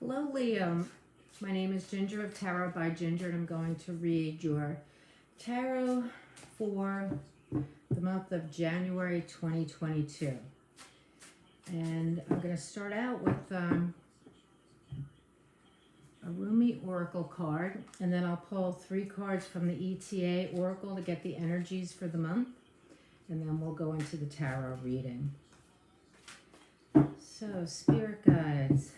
Hello, Leo. My name is Ginger of Tarot by Ginger, and I'm going to read your tarot for the month of January 2022. And I'm going to start out with a Rumi Oracle card, and then I'll pull 3 cards from the Eta Oracle to get the energies for the month, and then we'll go into the tarot reading. So, Spirit Guides.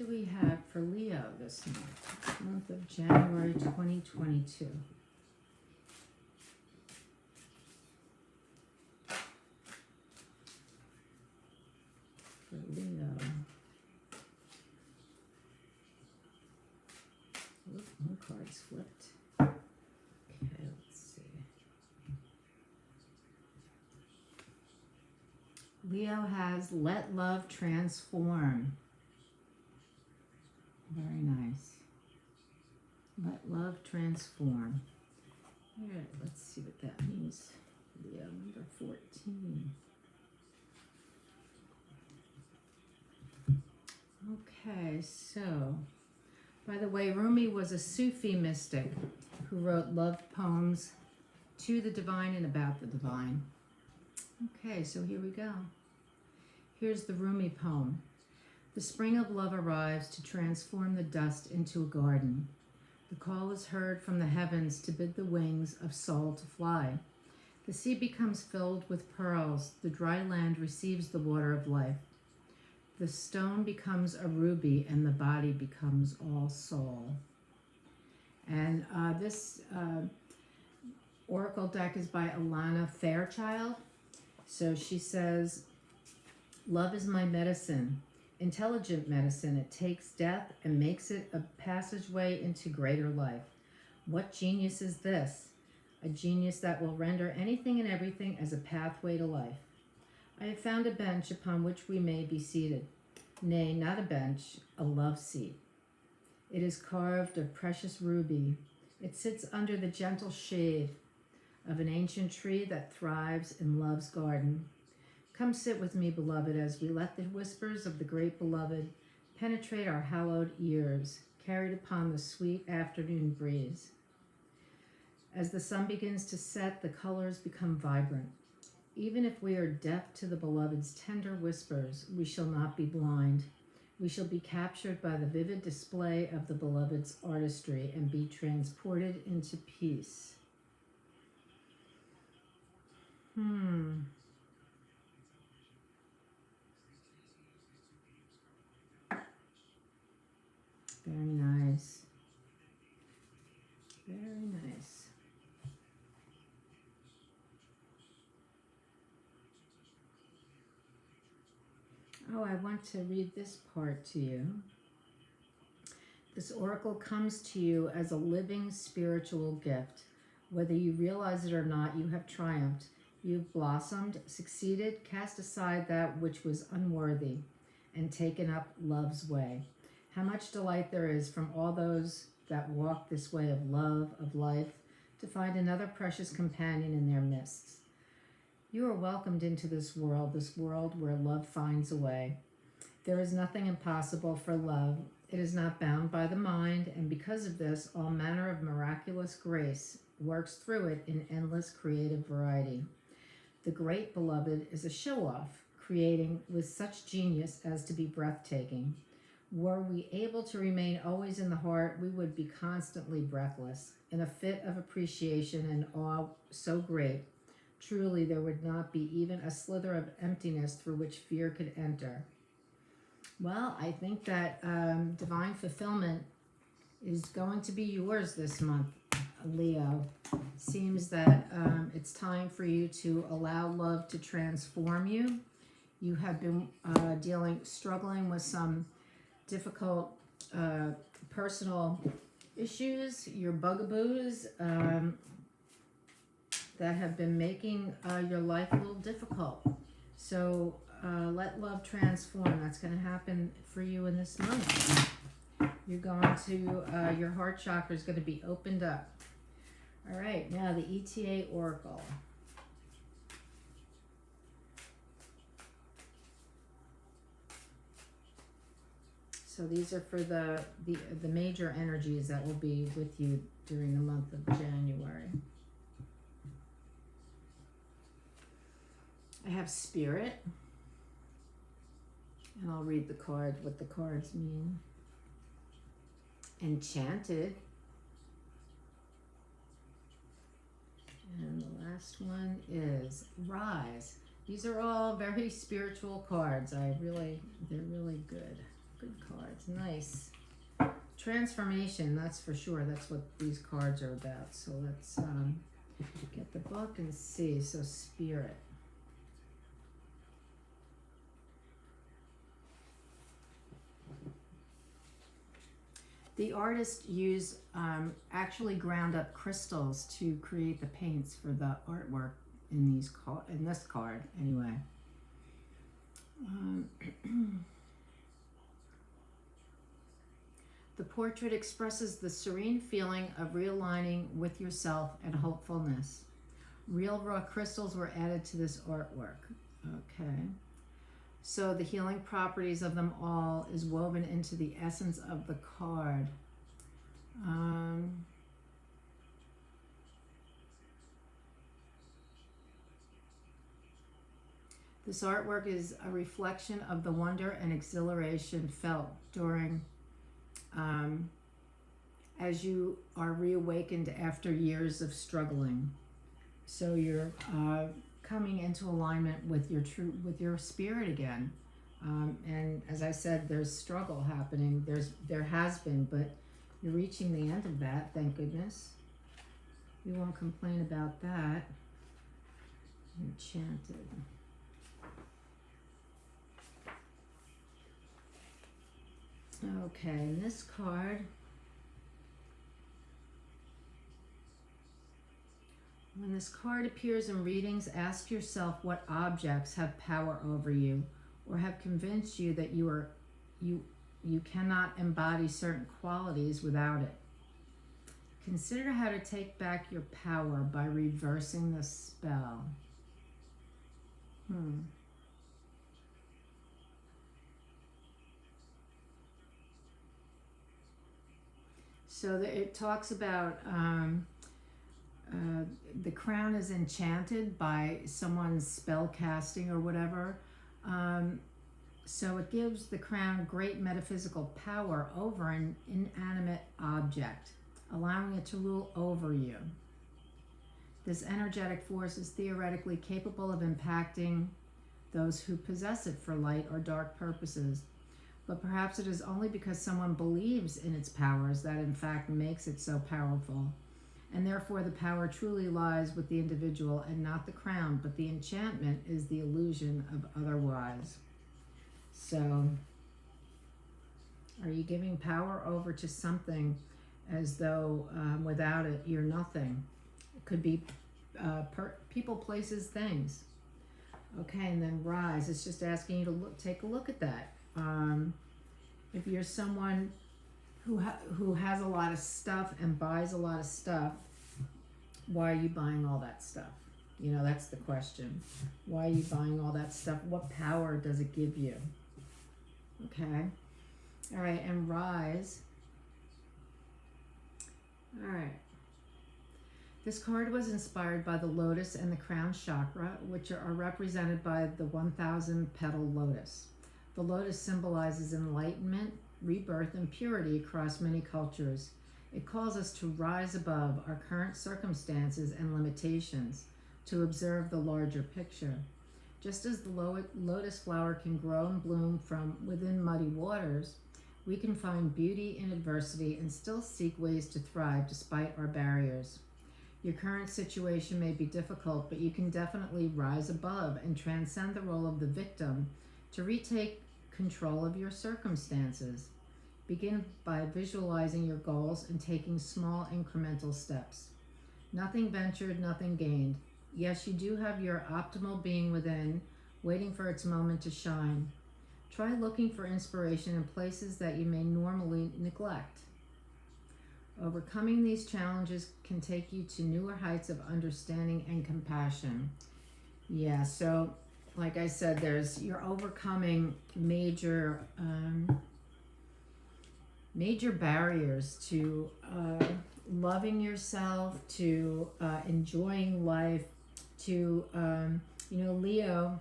What do we have for Leo this month of January 2022? For Leo. Oop, one card's flipped. Okay, let's see. Leo has let love transform. Very nice. Let love transform. All right, let's see what that means. Leo number 14. Okay, so, by the way, Rumi was a Sufi mystic who wrote love poems to the divine and about the divine. Okay, so here we go. Here's the Rumi poem. The spring of love arrives to transform the dust into a garden. The call is heard from the heavens to bid the wings of soul to fly. The sea becomes filled with pearls. The dry land receives the water of life. The stone becomes a ruby and the body becomes all soul. And this oracle deck is by Alana Fairchild. So she says, love is my medicine. Intelligent medicine. It takes death and makes it a passageway into greater life. What genius is this? A genius that will render anything and everything as a pathway to life. I have found a bench upon which we may be seated. Nay, not a bench, a love seat. It is carved of precious ruby. It sits under the gentle shade of an ancient tree that thrives in love's garden. Come sit with me, beloved, as we let the whispers of the great beloved penetrate our hallowed ears, carried upon the sweet afternoon breeze. As the sun begins to set, the colors become vibrant. Even if we are deaf to the beloved's tender whispers, we shall not be blind. We shall be captured by the vivid display of the beloved's artistry and be transported into peace. Very nice. Very nice. Oh, I want to read this part to you. This oracle comes to you as a living spiritual gift. Whether you realize it or not, you have triumphed. You've blossomed, succeeded, cast aside that which was unworthy, and taken up love's way. How much delight there is from all those that walk this way of love, of life, to find another precious companion in their midst. You are welcomed into this world where love finds a way. There is nothing impossible for love. It is not bound by the mind, and because of this, all manner of miraculous grace works through it in endless creative variety. The great beloved is a show-off, creating with such genius as to be breathtaking. Were we able to remain always in the heart, we would be constantly breathless, in a fit of appreciation and awe so great. Truly, there would not be even a slither of emptiness through which fear could enter. Well, I think that divine fulfillment is going to be yours this month, Leo. Seems that it's time for you to allow love to transform you. You have been struggling with some difficult personal issues, your bugaboos that have been making your life a little difficult. So let love transform. That's going to happen for you in this month. You're going to, your heart chakra is going to be opened up. All right, now the Eta Oracle. So these are for the major energies that will be with you during the month of January. I have Spirit, and I'll read the card, what the cards mean. Enchanted. And the last one is Rise. These are all very spiritual cards. They're really good. Good cards. Nice. Transformation, that's for sure. That's what these cards are about. So let's get the book and see. So Spirit. The artist used actually ground up crystals to create the paints for the artwork in this card anyway. The portrait expresses the serene feeling of realigning with yourself and hopefulness. Real raw crystals were added to this artwork. Okay. So the healing properties of them all is woven into the essence of the card. This artwork is a reflection of the wonder and exhilaration felt during as you are reawakened after years of struggling. So you're coming into alignment with your spirit again. And as I said, there's struggle happening. There has been, but you're reaching the end of that, thank goodness. We won't complain about that. Enchanted. Okay, and this card, when this card appears in readings, ask yourself what objects have power over you or have convinced you that you cannot embody certain qualities without it. Consider how to take back your power by reversing the spell. So it talks about the crown is enchanted by someone's spell casting or whatever. So it gives the crown great metaphysical power over an inanimate object, allowing it to rule over you. This energetic force is theoretically capable of impacting those who possess it for light or dark purposes. But perhaps it is only because someone believes in its powers that in fact makes it so powerful. And therefore the power truly lies with the individual and not the crown, but the enchantment is the illusion of otherwise. So, are you giving power over to something as though without it you're nothing? It could be people, places, things. Okay, and then Rise. It's just asking you to take a look at that. If you're someone who has a lot of stuff and buys a lot of stuff, why are you buying all that stuff? You know, that's the question. Why are you buying all that stuff? What power does it give you? Okay. All right, and Rise. All right. This card was inspired by the lotus and the crown chakra, which are represented by the 1,000 petal lotus. The lotus symbolizes enlightenment, rebirth, and purity across many cultures. It calls us to rise above our current circumstances and limitations, to observe the larger picture. Just as the lotus flower can grow and bloom from within muddy waters, we can find beauty in adversity and still seek ways to thrive despite our barriers. Your current situation may be difficult, but you can definitely rise above and transcend the role of the victim to retake control of your circumstances. Begin by visualizing your goals and taking small incremental steps. Nothing ventured, nothing gained. Yes, you do have your optimal being within, waiting for its moment to shine. Try looking for inspiration in places that you may normally neglect. Overcoming these challenges can take you to newer heights of understanding and compassion. Yeah, so like I said, you're overcoming major major barriers to loving yourself, to enjoying life, to, Leo,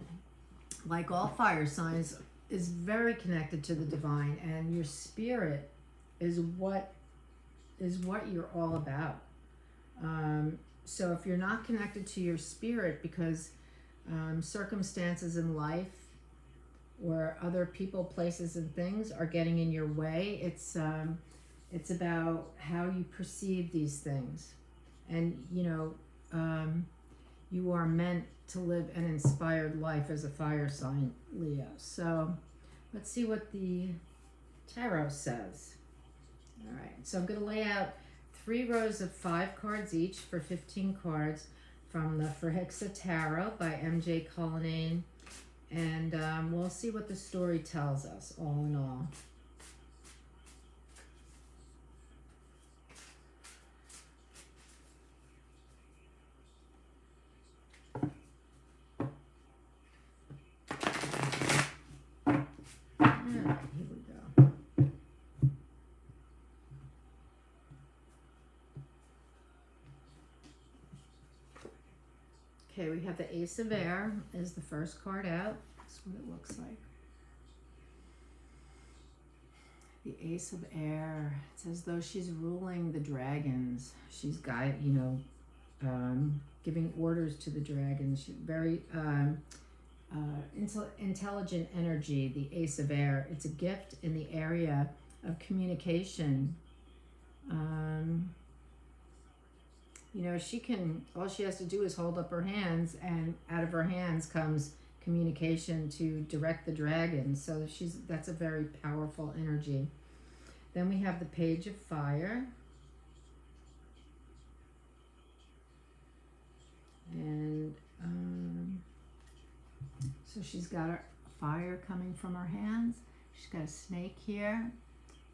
like all fire signs, is very connected to the divine, and your spirit is what you're all about. So if you're not connected to your spirit because circumstances in life or other people, places, and things are getting in your way, it's about how you perceive these things. And, you are meant to live an inspired life as a fire sign, Leo. So let's see what the tarot says. All right, so I'm going to lay out 3 rows of 5 cards each for 15 cards from the Eta Tarot by M.J. Cullinane. And we'll see what the story tells us, all in all. Okay, we have the Ace of Air is the first card out. That's what it looks like. The Ace of Air. It's as though she's ruling the dragons. She's giving orders to the dragons. She's very intelligent energy, the Ace of Air. It's a gift in the area of communication. All she has to do is hold up her hands, and out of her hands comes communication to direct the dragon. So that's a very powerful energy. Then we have the Page of Fire. And so she's got a fire coming from her hands. She's got a snake here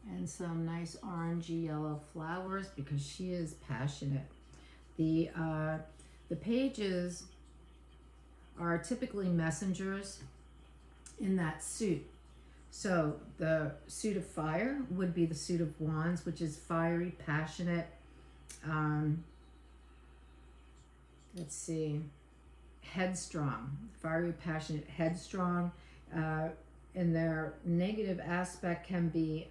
and some nice orangey yellow flowers because she is passionate. The pages are typically messengers in that suit. So the suit of fire would be the suit of wands, which is fiery, passionate. Let's see, headstrong, fiery, passionate, headstrong. And their negative aspect can be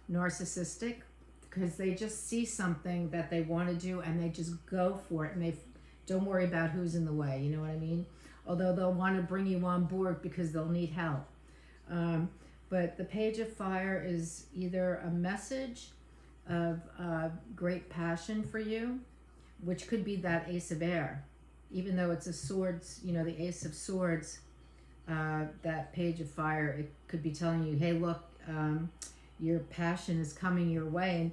narcissistic, because they just see something that they want to do and they just go for it, and they don't worry about who's in the way, you know what I mean? Although they'll want to bring you on board because they'll need help. But the Page of Fire is either a message of great passion for you, which could be that Ace of Air. Even though it's a swords, the Ace of Swords, that Page of Fire, it could be telling you, hey, look, your passion is coming your way.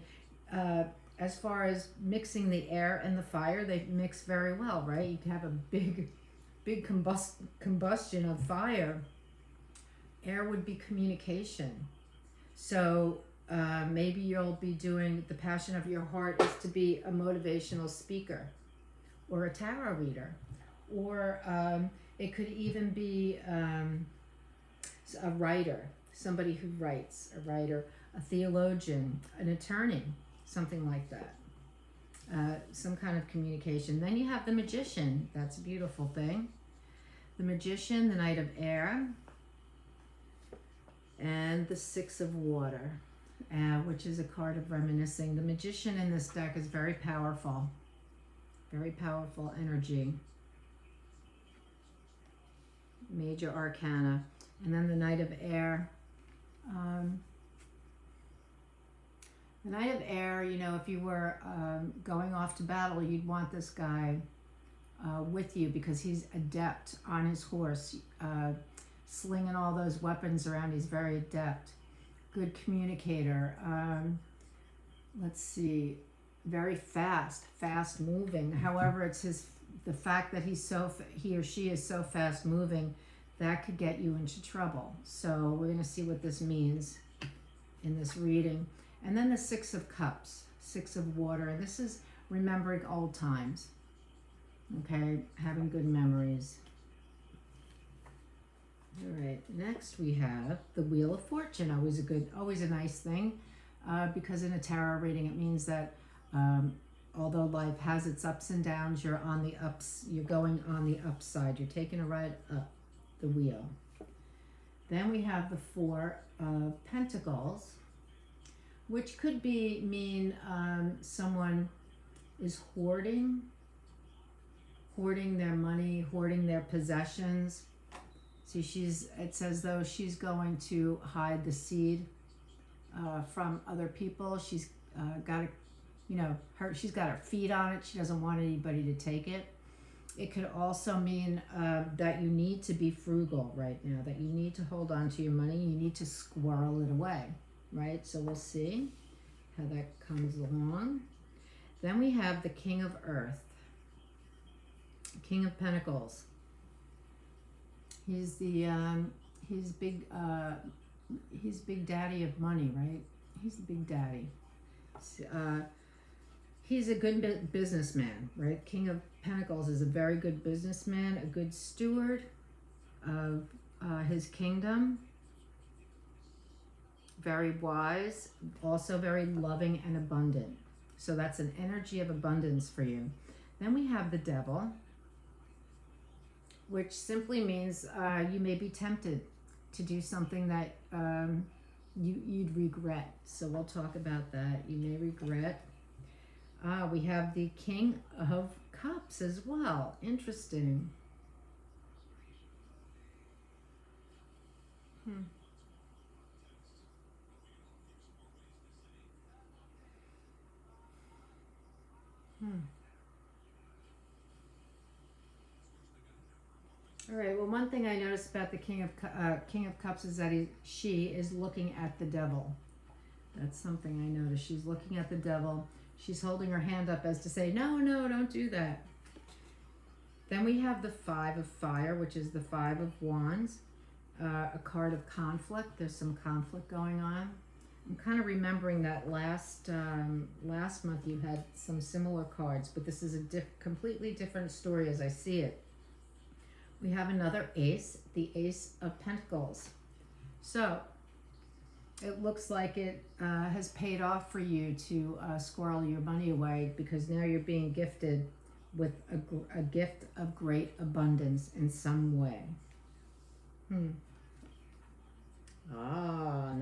And as far as mixing the air and the fire, they mix very well, right? You can have a big combustion of fire. Air would be communication. So maybe you'll be doing, the passion of your heart is to be a motivational speaker or a tarot reader, or it could even be a writer, somebody who writes, a writer, a theologian, an attorney, something like that. Some kind of communication. Then you have the Magician. That's a beautiful thing. The Magician, the Knight of Air, and the Six of Water, which is a card of reminiscing. The Magician in this deck is very powerful energy. Major Arcana. And then the Knight of Air. The Knight of Air, if you were going off to battle, you'd want this guy with you because he's adept on his horse, slinging all those weapons around. He's very adept. Good communicator. Let's see, very fast moving. However, it's the fact that he or she is so fast moving, that could get you into trouble. So we're going to see what this means in this reading. And then the Six of Cups, Six of Water. This is remembering old times. Okay, having good memories. All right, next we have the Wheel of Fortune. Always a nice thing. because in a tarot reading it means that although life has its ups and downs, you're on the ups, you're going on the upside, you're taking a ride up the wheel. Then we have the Four of Pentacles, which could mean someone is hoarding their money, hoarding their possessions. See, it's as though she's going to hide the seed from other people. She's got she's got her feet on it. She doesn't want anybody to take it. It could also mean that you need to be frugal right now, that you need to hold on to your money. You need to squirrel it away, right? So we'll see how that comes along. Then we have the King of Earth, King of Pentacles. He's big daddy of money, right? He's the big daddy. He's a good businessman, right? King of Pentacles is a very good businessman, a good steward of his kingdom. Very wise, also very loving and abundant. So that's an energy of abundance for you. Then we have the Devil, which simply means you may be tempted to do something that you'd regret. So we'll talk about that. You may regret. We have the King of Cups as well. Interesting. All right, well, one thing I noticed about the King of Cups is that she is looking at the Devil. That's something I noticed. She's looking at the Devil. She's holding her hand up as to say, no, don't do that. Then we have the Five of Fire, which is the Five of Wands, a card of conflict. There's some conflict going on. I'm kind of remembering that last month you had some similar cards, but this is a completely different story as I see it. We have another ace, the Ace of Pentacles. So it looks like it has paid off for you to squirrel your money away, because now you're being gifted with a gift of great abundance in some way. And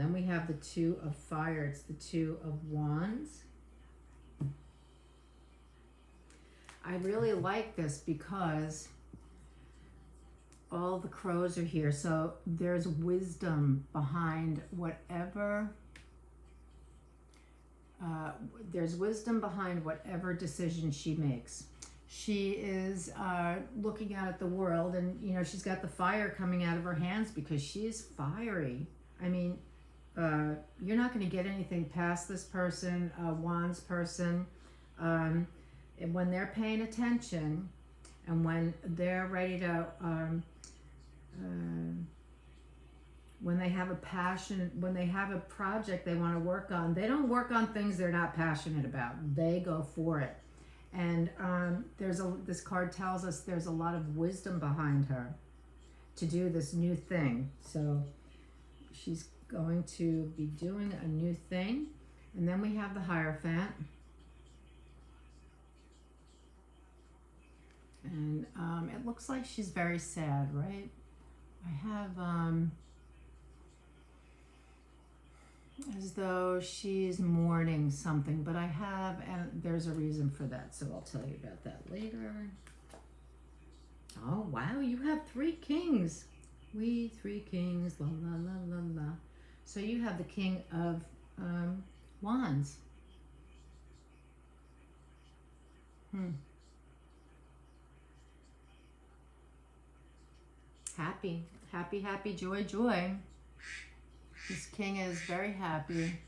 then we have the Two of Fire. It's the Two of Wands. I really like this because all the crows are here. So there's wisdom behind whatever decision she makes. She is looking out at the world, and she's got the fire coming out of her hands because she's fiery. I mean, you're not going to get anything past this person, Wands person, when they're paying attention, and when they're ready to when they have a passion, when they have a project they want to work on, they don't work on things they're not passionate about. They go for it. And this card tells us there's a lot of wisdom behind her to do this new thing. So she's going to be doing a new thing. And then we have the Hierophant. And it looks like she's very sad, right? I have as though she's mourning something, but and there's a reason for that, so I'll tell you about that later. Oh, wow, you have 3 kings. We 3 kings, la la la la la. So you have the King of Wands. Happy, happy, happy, joy, joy. This king is very happy.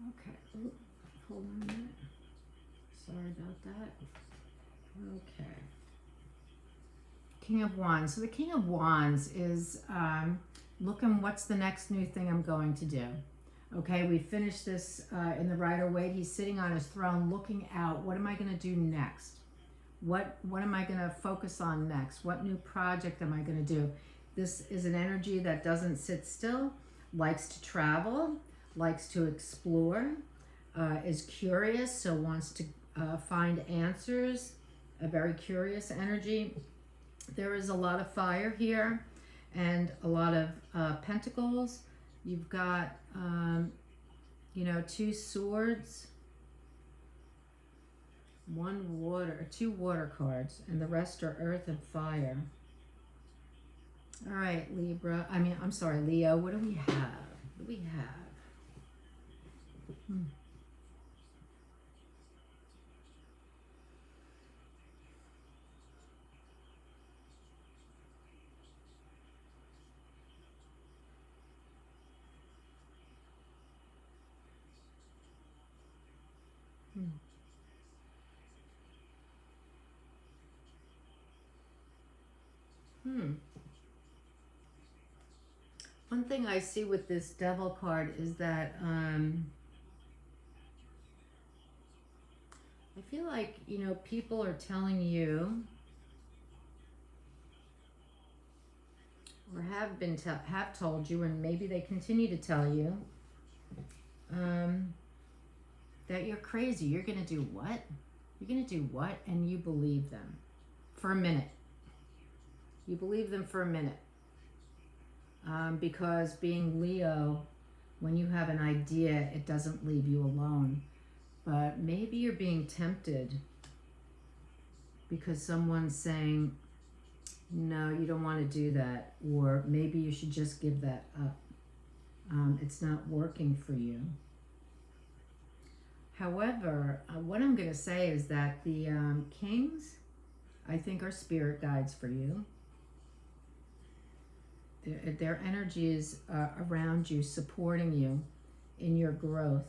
Okay. Ooh, hold on a minute. Sorry about that. Okay. King of Wands. So the King of Wands is looking, what's the next new thing I'm going to do? Okay, we finished this in the Rider-Waite. He's sitting on his throne looking out. What am I going to do next? What am I going to focus on next? What new project am I going to do? This is an energy that doesn't sit still, likes to travel, likes to explore, is curious, so wants to find answers, a very curious energy. There is a lot of fire here and a lot of pentacles. You've got, you know, 2 swords, 2 water cards, and the rest are earth and fire. All right, I'm sorry, Leo, what do we have? What do we have? One thing I see with this Devil card is that I feel like, you know, people are telling you, or have told you, and maybe they continue to tell you, that you're crazy. You're going to do what? You're going to do what? And you believe them for a minute. You believe them for a minute. Because being Leo, when you have an idea, it doesn't leave you alone. But maybe you're being tempted because someone's saying, no, you don't want to do that. Or maybe you should just give that up. It's not working for you. However, what I'm going to say is that the kings, I think, are spirit guides for you. Their energy is around you, supporting you in your growth.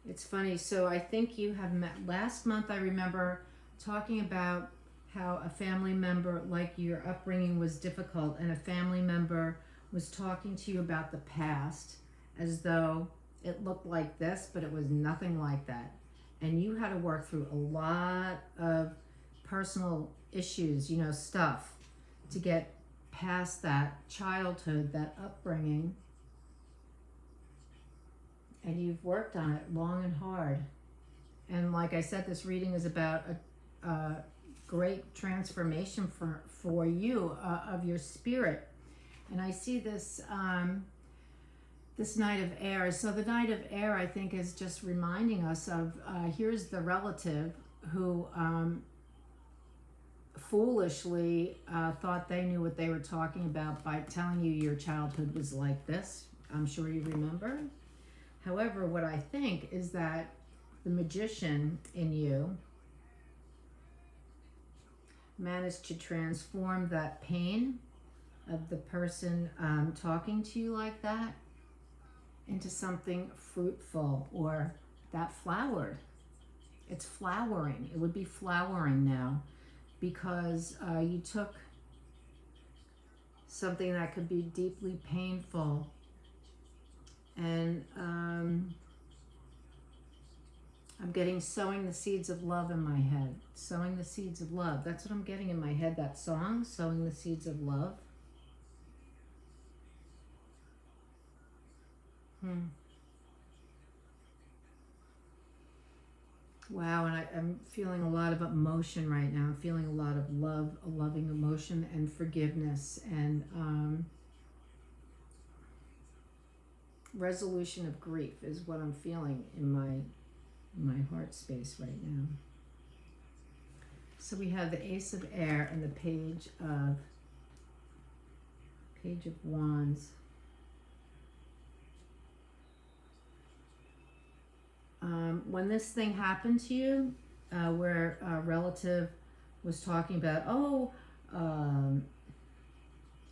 It's funny, so I think you have met, last month I remember talking about how a family member, like your upbringing was difficult, and a family member was talking to you about the past as though it looked like this, but it was nothing like that. And you had to work through a lot of personal issues, you know, stuff to get past that childhood, that upbringing. And you've worked on it long and hard. And like I said, this reading is about a great transformation for you of your spirit. And I see this this Knight of Air. So the Knight of Air, I think, is just reminding us of, here's the relative who foolishly thought they knew what they were talking about by telling you your childhood was like this. I'm sure you remember. However, what I think is that the magician in you managed to transform that pain of the person talking to you like that into something fruitful, or that flowered. It's flowering. It would be flowering now, because you took something that could be deeply painful, and I'm getting sowing the seeds of love in my head. Sowing the seeds of love. That's what I'm getting in my head, that song, Sowing the Seeds of Love. Wow, and I'm feeling a lot of emotion right now. I'm feeling a lot of love, a loving emotion, and forgiveness, and resolution of grief is what I'm feeling in my heart space right now. So we have the Ace of Air and the Page of Wands. When this thing happened to you, where a relative was talking about,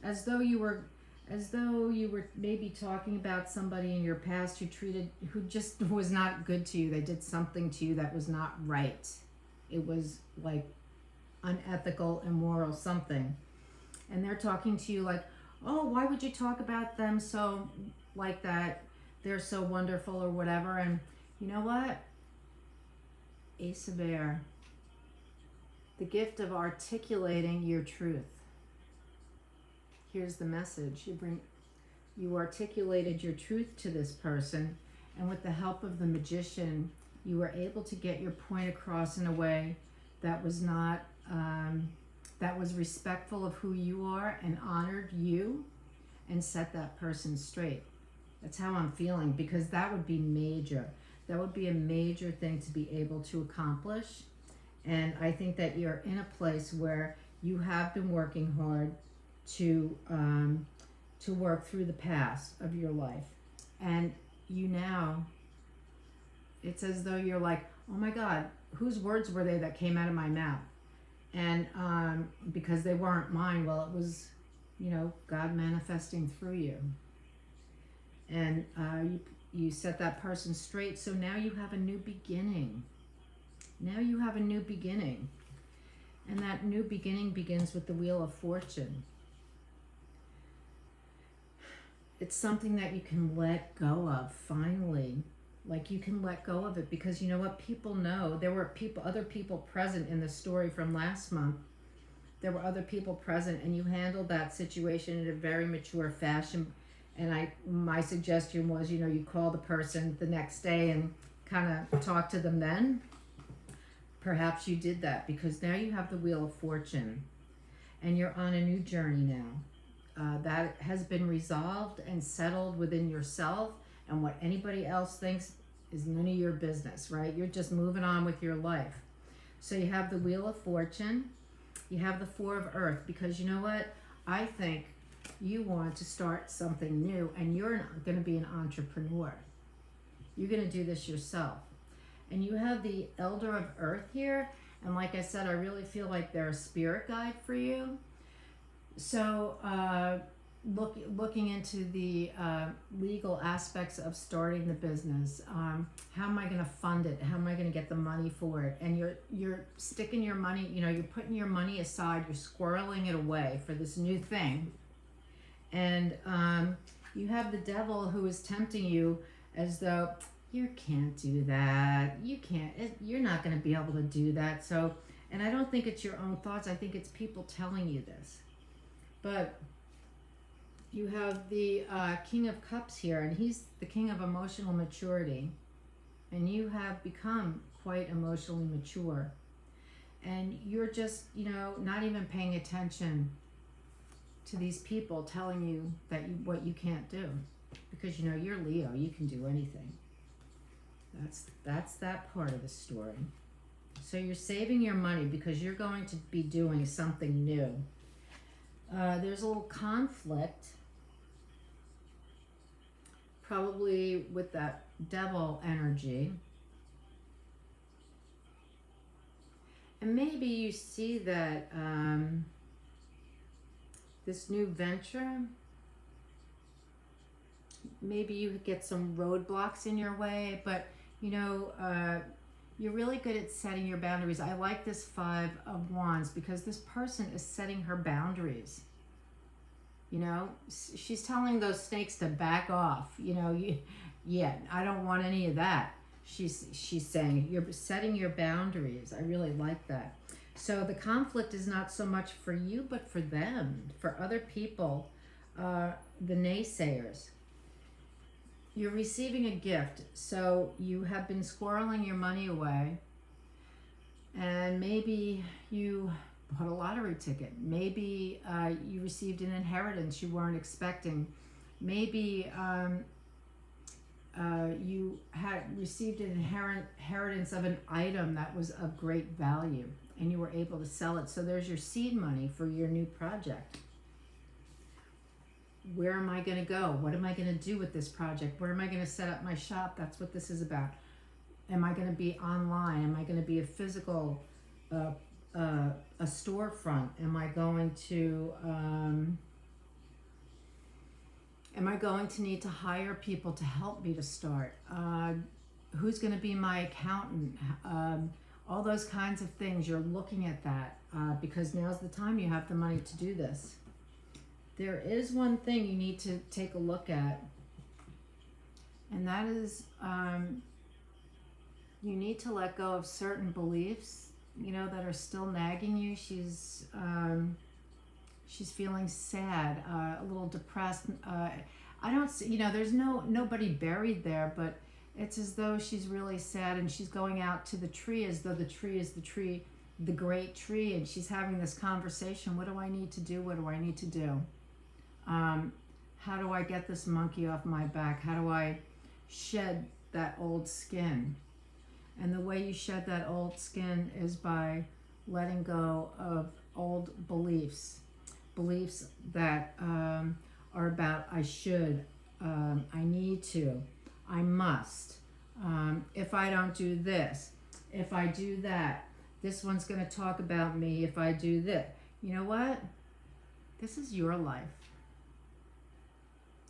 as though you were maybe talking about somebody in your past who just was not good to you. They did something to you that was not right. It was like unethical, immoral, something. And they're talking to you like, oh, why would you talk about them so like that? They're so wonderful or whatever. And you know what? Ace of Air. The gift of articulating your truth. here's the message. You articulated your truth to this person, and with the help of the magician, you were able to get your point across in a way that was not, that was respectful of who you are and honored you and set that person straight. That's how I'm feeling, because that would be major. That would be a major thing to be able to accomplish. And I think that you're in a place where you have been working hard to work through the past of your life. And you now, it's as though you're like, oh my God, whose words were they that came out of my mouth? And because they weren't mine, well, it was, you know, God manifesting through you. And you set that person straight, so now you have a new beginning. Now you have a new beginning. And that new beginning begins with the Wheel of Fortune. It's something that you can let go of, finally. Like, you can let go of it, because you know what? People know. There were other people present in the story from last month. There were other people present, and you handled that situation in a very mature fashion. And my suggestion was, you know, you call the person the next day and kind of talk to them then. Perhaps you did that, because now you have the Wheel of Fortune and you're on a new journey now. That has been resolved and settled within yourself, and what anybody else thinks is none of your business, right? You're just moving on with your life. So you have the Wheel of Fortune, you have the Four of Earth, because you know what? I think you want to start something new, and you're going to be an entrepreneur. You're going to do this yourself. And you have the Elder of Earth here, and like I said, I really feel like they're a spirit guide for you. So looking into the legal aspects of starting the business, how am I going to fund it? How am I going to get the money for it? And you're sticking your money, you know, you're putting your money aside, you're squirreling it away for this new thing. And you have the devil who is tempting you, as though you can't do that. You can't. You're not going to be able to do that. So, and I don't think it's your own thoughts. I think it's people telling you this. But you have the King of Cups here, and he's the king of emotional maturity. And you have become quite emotionally mature. And you're just, you know, not even paying attention to these people telling you that what you can't do, because you know you're Leo, you can do anything. That's that part of the story. So you're saving your money because you're going to be doing something new. There's a little conflict, probably with that devil energy, and maybe you see that this new venture, maybe you get some roadblocks in your way, but you know, you're really good at setting your boundaries. I like this Five of Wands, because this person is setting her boundaries. You know, she's telling those snakes to back off. You know, yeah, I don't want any of that. She's saying you're setting your boundaries. I really like that. So the conflict is not so much for you, but for them, for other people, the naysayers. You're receiving a gift, so you have been squirreling your money away, and maybe you bought a lottery ticket. Maybe you received an inheritance you weren't expecting. Maybe you had received an inheritance of an item that was of great value, and you were able to sell it. So there's your seed money for your new project. Where am I going to go? What am I going to do with this project? Where am I going to set up my shop? That's what this is about. Am I going to be online? Am I going to be a physical, a storefront? Am I going to need to hire people to help me to start? Who's going to be my accountant? All those kinds of things. You're looking at that because now's the time you have the money to do this. There is one thing you need to take a look at, and that is you need to let go of certain beliefs, you know, that are still nagging you. She's feeling sad, a little depressed. I don't see, there's nobody buried there, but it's as though she's really sad, and she's going out to the tree as though the tree is the great tree, and she's having this conversation. What do I need to do? What do I need to do? How do I get this monkey off my back? How do I shed that old skin? And the way you shed that old skin is by letting go of old beliefs that are about I should, I need to, I must. If I don't do this, if I do that, this one's going to talk about me if I do this. You know what? This is your life.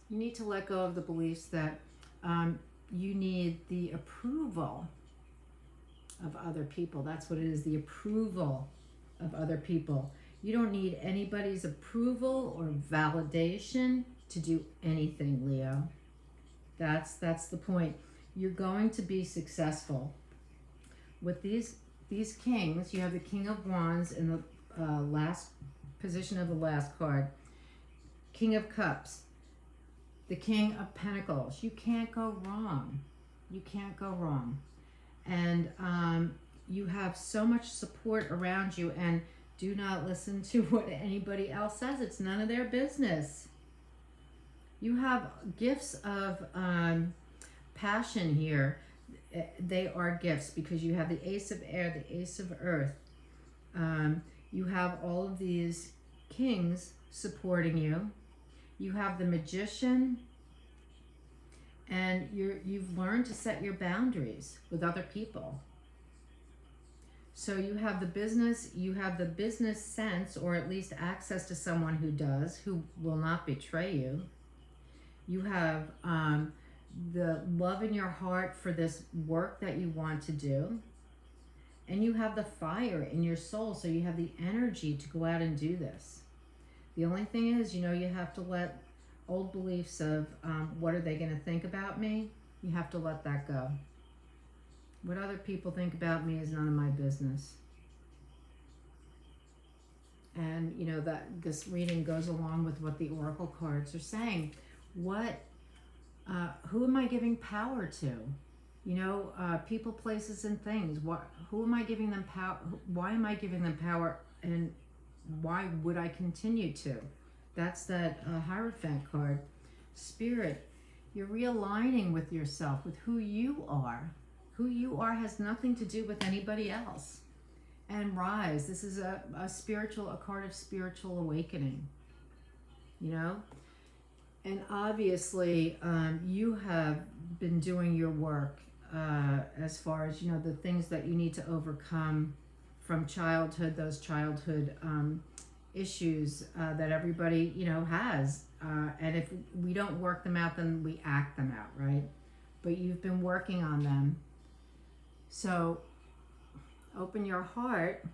You need to let go of the beliefs that you need the approval of other people. That's what it is, the approval of other people. You don't need anybody's approval or validation to do anything, Leo. That's the point. You're going to be successful. With these kings, you have the King of Wands in the last position of the last card. King of Cups. The King of Pentacles. You can't go wrong. You can't go wrong. And you have so much support around you, and do not listen to what anybody else says. It's none of their business. You have gifts of passion here. They are gifts because you have the Ace of Air, the Ace of Earth. You have all of these kings supporting you. You have the Magician, and you've learned to set your boundaries with other people. So you have the business sense, or at least access to someone who does, who will not betray you. You have the love in your heart for this work that you want to do. And you have the fire in your soul, so you have the energy to go out and do this. The only thing is, you have to let old beliefs of what are they going to think about me, you have to let that go. What other people think about me is none of my business. And that this reading goes along with what the Oracle cards are saying. Who am I giving power to? People, places, and things. Who am I giving them power? Why am I giving them power? And why would I continue to? That's that Hierophant card. Spirit, you're realigning with yourself, with who you are. Who you are has nothing to do with anybody else. And rise. This is a card of spiritual awakening. And obviously, you have been doing your work as far as, the things that you need to overcome from childhood, those childhood issues that everybody, has. And if we don't work them out, then we act them out, right? But you've been working on them. So open your heart.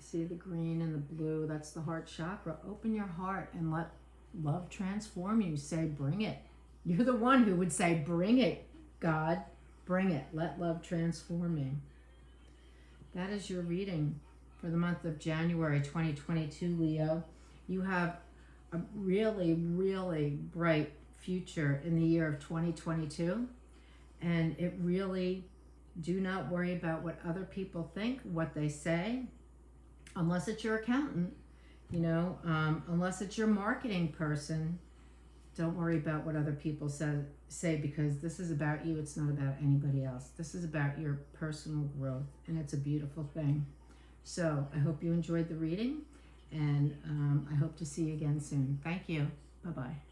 See the green and the blue, that's the heart chakra. Open your heart and let love transform you. Say, bring it. You're the one who would say, bring it, God. Bring it. Let love transform me. That is your reading for the month of January 2022, Leo. You have a really, really bright future in the year of 2022. And it really, do not worry about what other people think, what they say, unless it's your accountant, unless it's your marketing person. Don't worry about what other people say, because this is about you. It's not about anybody else. This is about your personal growth, and it's a beautiful thing. So I hope you enjoyed the reading, and I hope to see you again soon. Thank you. Bye-bye.